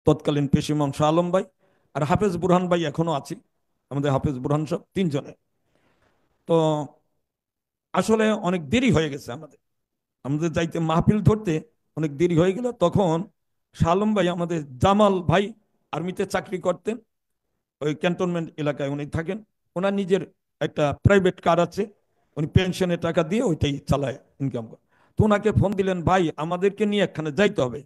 তৎকালীন পেশি ইমাম শাহ আলম ভাই, আর হাফেজ বুরহান ভাই এখনো আছি, আমাদের হাফেজ বুরহান সব তিনজনে। তো আসলে অনেক দেরি হয়ে গেছে আমাদের, আমাদের যাইতে মাহফিল ধরতে অনেক দেরি হয়ে গেল। তখন শাহ আলম ভাই, আমাদের জামাল ভাই আর্মিতে চাকরি করতেন, ওই ক্যান্টনমেন্ট এলাকায় উনি থাকেন। ওনার নিজের একটা প্রাইভেট কার আছে, উনি পেনশনের টাকা দিয়ে ওইটাই চালায়, ইনকাম করে। তো ওনাকে ফোন দিলেন, ভাই আমাদেরকে নিয়ে একখানে যাইতে হবে।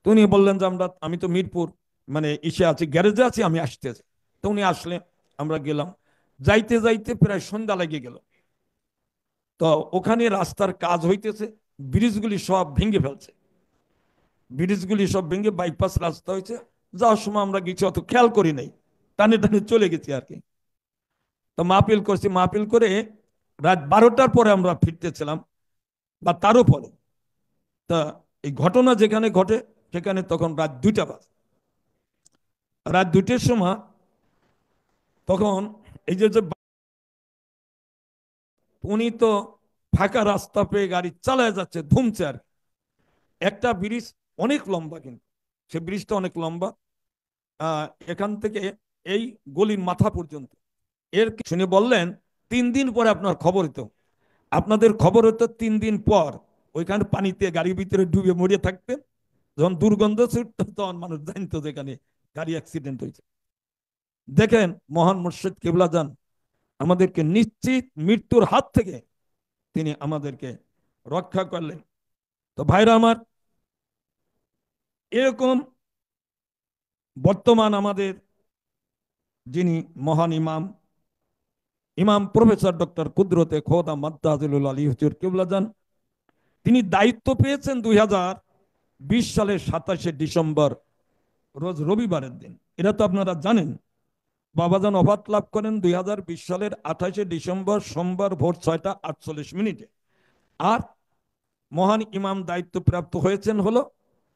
তো উনি বললেন যে আমি তো মিরপুর মানে ইসে আছি, গ্যারেজে আছি, আমি আসতেছি। তো উনি আসলে আমরা গেলাম। যাইতে যাইতে প্রায় সন্ধ্যা লেগে গেল। তো ওখানে রাস্তার কাজ হইতেছে, ব্রিজগুলি সব ভেঙে ফেলছে, ব্রিজগুলি সব ভেঙে বাইপাস রাস্তা হয়েছে। যাওয়ার সময় আমরা কিছু অত খেয়াল করি নাই, টানে টানে চলে গেছি আর কি। তো মাহফিল করছি, মাহফিল করে রাত 12টার পরে আমরা ফিরতেছিলাম, বা তারও পরে। তা এই ঘটনা যেখানে ঘটে সেখানে তখন রাত 2টা বাজে। রাত 2টের সময় তখন এই যে যে উনি তো ফাঁকা রাস্তা পেয়ে গাড়ি চালায় যাচ্ছে, ধুমছে আর কি। একটা ব্রিজ অনেক লম্বা, কিন্তু সে ব্রিজটা অনেক লম্বা, এখান থেকে এই গলির মাথা পর্যন্ত। এর শুনে বললেন, 3 দিন পরে আপনার খবর হতো, আপনাদের খবর হতো 3 দিন পর ওইখানে পানিতে গাড়ির ভিতরে ডুবে মরে থাকতেন। যখন দুর্গন্ধ ছুটতো তখন মানুষ জানতো যেখানে গাড়ি অ্যাক্সিডেন্ট হয়েছে। দেখেন, মহান মুর্শিদ কেবলা যান আমাদেরকে নিশ্চিত মৃত্যুর হাত থেকে তিনি আমাদেরকে রক্ষা করলেন। তো ভাইরা আমার, এরকম বর্তমান আমাদের যিনি মহান ইমাম, ইমাম প্রফেসর ডক্টর কুদরতে খোদা মাদ্দাজুল আলী হুজুর কেবলা যান, তিনি দায়িত্ব পেয়েছেন 2020 সালের 27শে ডিসেম্বর, রোজ রবিবারের দিন। এটা তো আপনারা জানেন। বাবাজান ওফাত লাভ করেন 2020 সালের 28শে ডিসেম্বর, সোমবার ভোর 6টা 48 মিনিটে। আর মহান ইমাম দায়িত্ব প্রাপ্ত হয়েছেন হলো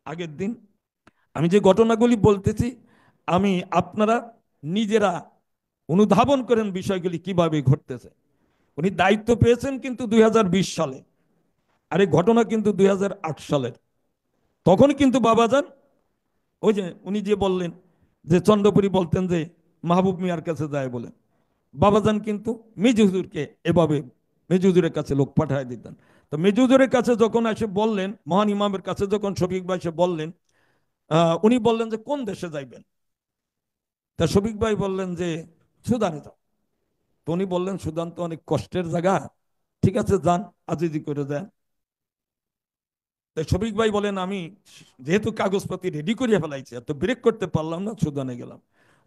আগের দিন। আমি যে ঘটনাগুলি বলতেছি, আমি আপনারা নিজেরা অনুধাবন করেন বিষয়গুলি কিভাবে ঘটতেছে। উনি দায়িত্ব পেয়েছেন কিন্তু 2020 সালে, আর এই ঘটনা কিন্তু 2008 সালের। তখন কিন্তু বাবাজান, ওই যে উনি যে বললেন যে চন্দ্রপুরী বলতেন যে মাহবুব মিয়ার কাছে যায় বলে, বাবাজান কিন্তু মেজু হুজুরকে এভাবে মেজু হুজুরের কাছে লোক পাঠায় দিতেন। তো মেজু হুজুরের কাছে যখন এসে বললেন, মহান ইমামের কাছে যখন শফিক ভাই এসে বললেন, উনি বললেন যে কোন দেশে যাইবেন। তা শফিক ভাই বললেন যে সুদানে যাও। তো উনি বললেন সুদান তো অনেক কষ্টের জায়গা, ঠিক আছে যান, আজিজি করে দেন। তাই শফিক ভাই বলেন, আমি যেহেতু কাগজপাতি রেডি করিয়া ফেলাইছি, তো ব্রেক করতে পারলাম না, সুদানে গেলাম।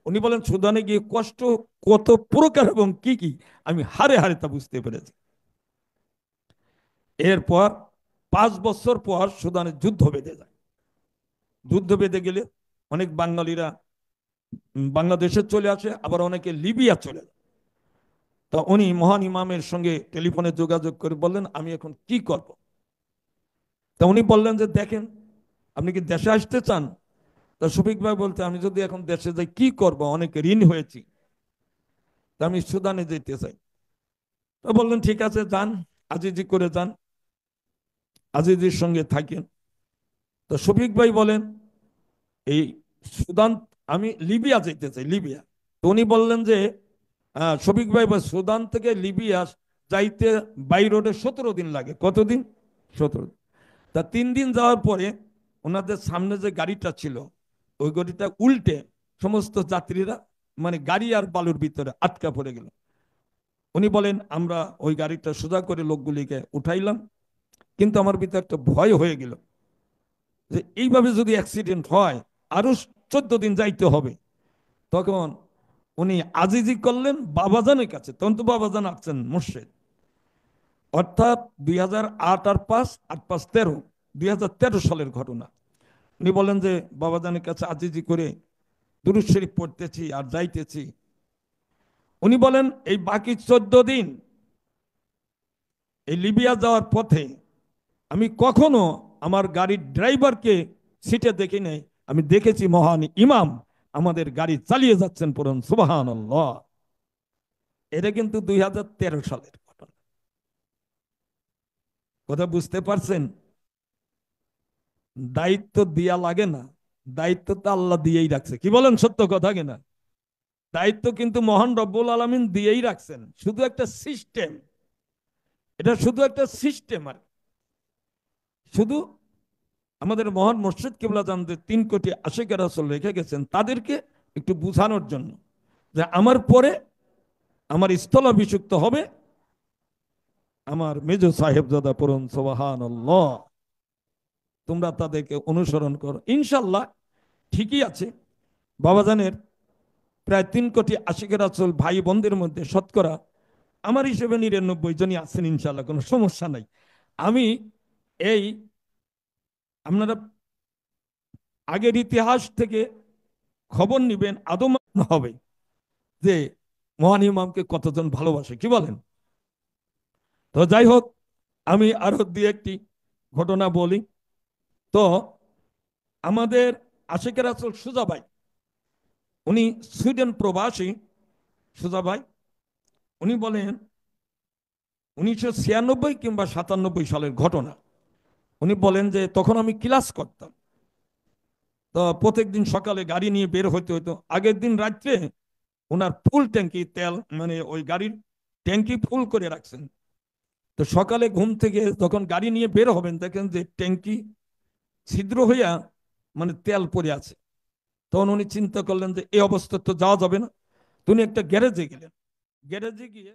উনি বলেন সুদানে গিয়ে কষ্ট কত প্রকার এবং কি কি আমি হারে হারে তা বুঝতে পেরেছি। এরপর 5 বছর পর সুদানে যুদ্ধ বেঁধে যায়। যুদ্ধ বেঁধে গেলে অনেক বাঙালিরা বাংলাদেশে চলে আসে, আবার অনেকে লিবিয়া চলে যায়। তা উনি মহান ইমামের সঙ্গে টেলিফোনে যোগাযোগ করে বললেন, আমি এখন কি করব। তা উনি বললেন যে দেখেন, আপনি কি দেশে আসতে চান? তা শফিক ভাই বলতে, আমি যদি এখন দেশে যাই কি করব, অনেক ঋণ হয়েছি, তা আমি সুদানে যেতে চাই। তা বললেন ঠিক আছে যান, আজিজি করে যান, আজিজির সঙ্গে থাকেন। তো শফিক ভাই বলেন, এই সুদান, আমি লিবিয়া যেতে চাই, লিবিয়া। তো উনি বললেন যে শফিক ভাই, সুদান থেকে লিবিয়া যাইতে বাই রোডে 17 দিন লাগে। কতদিন? 17 দিন। তা 3 দিন যাওয়ার পরে ওনাদের সামনে যে গাড়িটা ছিল, ওই গাড়িটা উল্টে সমস্ত যাত্রীরা মানে গাড়ি আর বালুর ভিতরে আটকা পড়ে গেল। উনি বলেন, আমরা ওই গাড়িটা সোজা করে লোকগুলিকে উঠাইলাম, কিন্তু আমার ভিতরে একটা ভয় হয়ে গেল যে এইভাবে যদি অ্যাক্সিডেন্ট হয় আরো 14 দিন যাইতে হবে। তখন উনি আজিজি করলেন বাবাজানের কাছে, তখন তো বাবাজান আসছেন মুর্শিদ, অর্থাৎ 2008 আর 5, 8 5 13, 2013 সালের ঘটনা। উনি বলেন যে বাবাজানের কাছে আজিজি করে দুরূদ শরীফ পড়তেছি আর যাইতেছি। উনি বলেন এই বাকি 14 দিন এই লিবিয়া যাওয়ার পথে আমি কখনো আমার গাড়ির ড্রাইভারকে সিটে দেখি নাই, আমি দেখেছি মহান ইমাম আমাদের গাড়ি চালিয়ে যাচ্ছেন, পড়ুন সুবহানাল্লাহ। এটা কিন্তু 2013 সালের ঘটনা। কথা বুঝতে পারছেন? দায়িত্ব দিয়া লাগে না, দায়িত্ব তো আল্লাহ দিয়েই রাখছে, কি বলেন, সত্য কথা কিনা? দায়িত্ব কিন্তু মহান রব্বুল আলামিন দিয়েই রাখছেন, শুধু একটা সিস্টেম, এটা শুধু একটা সিস্টেম। আর শুধু আমাদের মহান মুর্শিদ কিবলা জানতে 3 কোটি আশিক রাসূল রেখে গেছেন, তাদেরকে একটু বুঝানোর জন্য যে আমার পরে আমার স্থলাভিষিক্ত হবে আমার মেজ সাহেবজাদা, পড়ুন সুবহানাল্লাহ। তোমরা তাদেরকে অনুসরণ করো, ইনশাল্লাহ ঠিকই আছে। বাবাজানের প্রায় 3 কোটি আশিক রাসূল ভাই বোনদের মধ্যে শতকরা আমার হিসেবে 99 জনই আছেন, ইনশাল্লাহ কোনো সমস্যা নাই। আমি এই, আপনারা আগের ইতিহাস থেকে খবর নিবেন, আদম হবে যে মহান ইমামকে কতজন ভালোবাসে, কি বলেন? তো যাই হোক, আমি আরো দুই একটি ঘটনা বলি। তো আমাদের আশিকের রাসূল সুজা ভাই, উনি সুইডেন প্রবাসী। সুজা ভাই উনি বলেন 1996 কিংবা 97 সালের ঘটনা। উনি বলেন যে তখন আমি ক্লাস করতাম, তো প্রত্যেকদিন সকালে গাড়ি নিয়ে বের হইতে হইতো। আগের দিন রাত্রে ওনার ফুল ট্যাঙ্কি তেল, মানে ওই গাড়ির ট্যাঙ্কি ফুল করে রাখছেন। তো সকালে ঘুম থেকে যখন গাড়ি নিয়ে বের হবেন, দেখেন যে ট্যাঙ্কি ছিদ্র হইয়া মানে তেল পড়ে আছে। তখন উনি চিন্তা করলেন যে এই অবস্থা তো যাওয়া যাবে না। তো উনি একটা গ্যারেজে গেলেন। গ্যারেজে গিয়ে